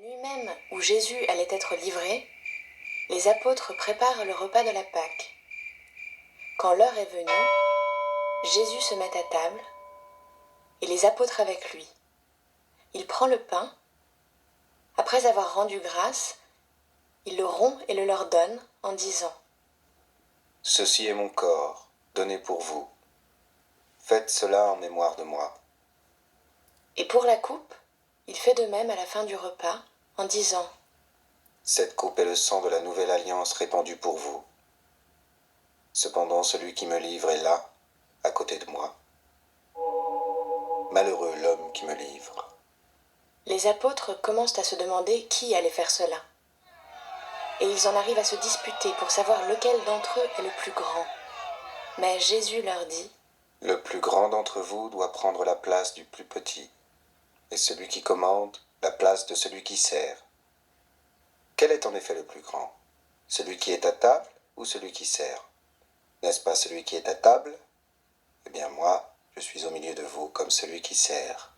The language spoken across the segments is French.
nuit même où Jésus allait être livré, les apôtres préparent le repas de la Pâque. Quand l'heure est venue, Jésus se met à table, et les apôtres avec lui. Il prend le pain. Après avoir rendu grâce, il le rompt et le leur donne en disant : « Ceci est mon corps, donné pour vous. Faites cela en mémoire de moi. » Et pour la coupe, il fait de même à la fin du repas en disant : « Cette coupe est le sang de la nouvelle alliance répandue pour vous. Cependant, celui qui me livre est là, à côté de moi. Malheureux l'homme qui me livre. » Les apôtres commencent à se demander qui allait faire cela. Et ils en arrivent à se disputer pour savoir lequel d'entre eux est le plus grand. Mais Jésus leur dit : « Le plus grand d'entre vous doit prendre la place du plus petit, et celui qui commande, la place de celui qui sert. Quel est en effet le plus grand, celui qui est à table ou celui qui sert? N'est-ce pas celui qui est à table? Eh bien moi, je suis au milieu de vous comme celui qui sert. »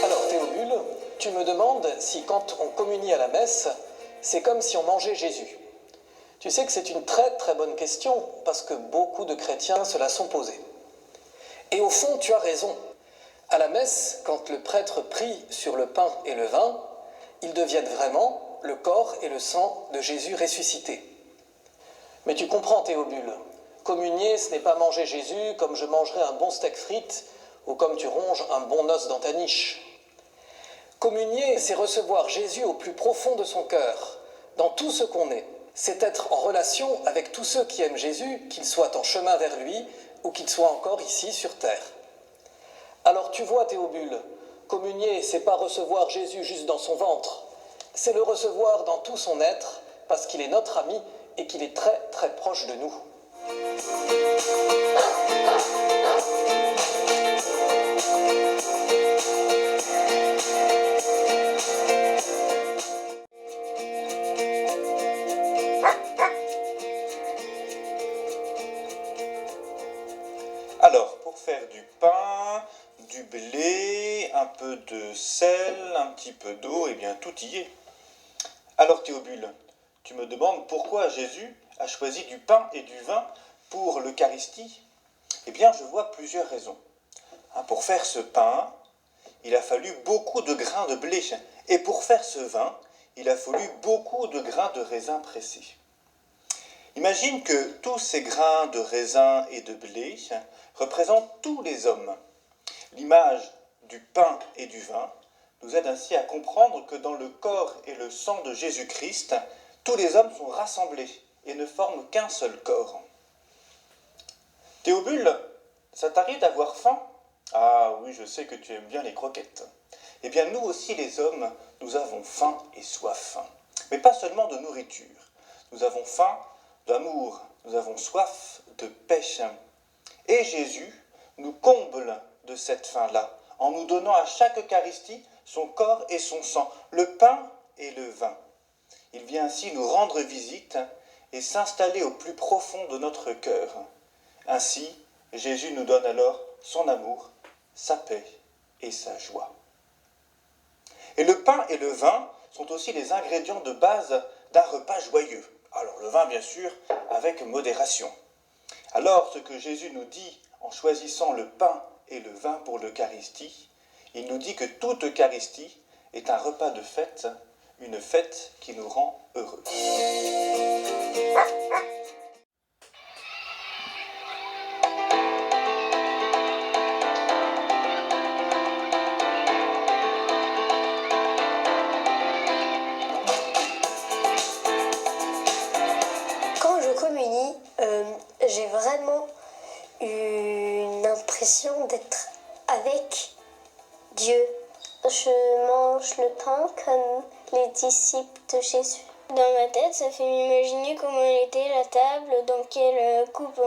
Alors Théobule, tu me demandes si quand on communie à la messe, c'est comme si on mangeait Jésus. Tu sais que c'est une très très bonne question parce que beaucoup de chrétiens se la sont posée. Et au fond, tu as raison. À la messe, quand le prêtre prie sur le pain et le vin, ils deviennent vraiment le corps et le sang de Jésus ressuscité. Mais tu comprends, Théobule, communier, ce n'est pas manger Jésus comme je mangerais un bon steak frites ou comme tu ronges un bon os dans ta niche. Communier, c'est recevoir Jésus au plus profond de son cœur, dans tout ce qu'on est. C'est être en relation avec tous ceux qui aiment Jésus, qu'ils soient en chemin vers lui ou qu'ils soient encore ici sur terre. Alors tu vois, Théobule, communier, c'est pas recevoir Jésus juste dans son ventre, c'est le recevoir dans tout son être, parce qu'il est notre ami et qu'il est très très proche de nous. Alors, pour faire du pain, du blé, un peu de sel, un petit peu d'eau, eh bien tout y est. Alors Théobule, tu me demandes pourquoi Jésus a choisi du pain et du vin pour l'Eucharistie? Eh bien, je vois plusieurs raisons. Pour faire ce pain, il a fallu beaucoup de grains de blé. Et pour faire ce vin, il a fallu beaucoup de grains de raisin pressés. Imagine que tous ces grains de raisin et de blé représentent tous les hommes. L'image du pain et du vin nous aide ainsi à comprendre que dans le corps et le sang de Jésus-Christ, tous les hommes sont rassemblés et ne forment qu'un seul corps. Théobule, ça t'arrive d'avoir faim? Ah oui, je sais que tu aimes bien les croquettes. Eh bien, nous aussi les hommes, nous avons faim et soif. Mais pas seulement de nourriture. Nous avons faim d'amour, nous avons soif de paix. Et Jésus nous comble de cette faim-là, en nous donnant à chaque Eucharistie son corps et son sang, le pain et le vin. Il vient ainsi nous rendre visite et s'installer au plus profond de notre cœur. Ainsi, Jésus nous donne alors son amour, sa paix et sa joie. Et le pain et le vin sont aussi les ingrédients de base d'un repas joyeux. Alors le vin, bien sûr, avec modération. Alors, ce que Jésus nous dit en choisissant le pain et le vin pour l'Eucharistie, il nous dit que toute Eucharistie est un repas de fête, une fête qui nous rend heureux. Quand je communie, j'ai vraiment une impression d'être avec Dieu. Je mange le pain comme les disciples de Jésus. Dans ma tête, ça fait m'imaginer comment était la table, dans quelle coupe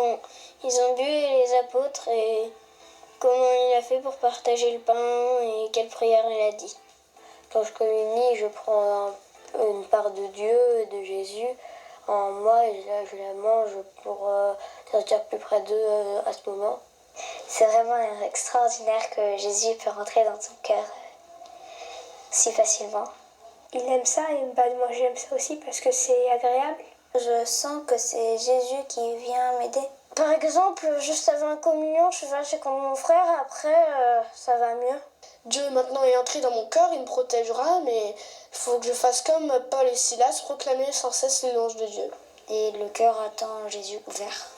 ils ont bu les apôtres et comment il a fait pour partager le pain et quelle prière il a dit. Quand je communie, je prends une part de Dieu, de Jésus, en moi et je la mange pour sentir plus près d'eux à ce moment. C'est vraiment extraordinaire que Jésus peut rentrer dans ton cœur si facilement. Il aime ça et moi j'aime ça aussi parce que c'est agréable. Je sens que c'est Jésus qui vient m'aider. Par exemple, juste avant la communion, je vais chez mon frère, après ça va mieux. Dieu maintenant est entré dans mon cœur, il me protégera, mais il faut que je fasse comme Paul et Silas, proclamer sans cesse les louanges de Dieu. Et le cœur attend Jésus ouvert.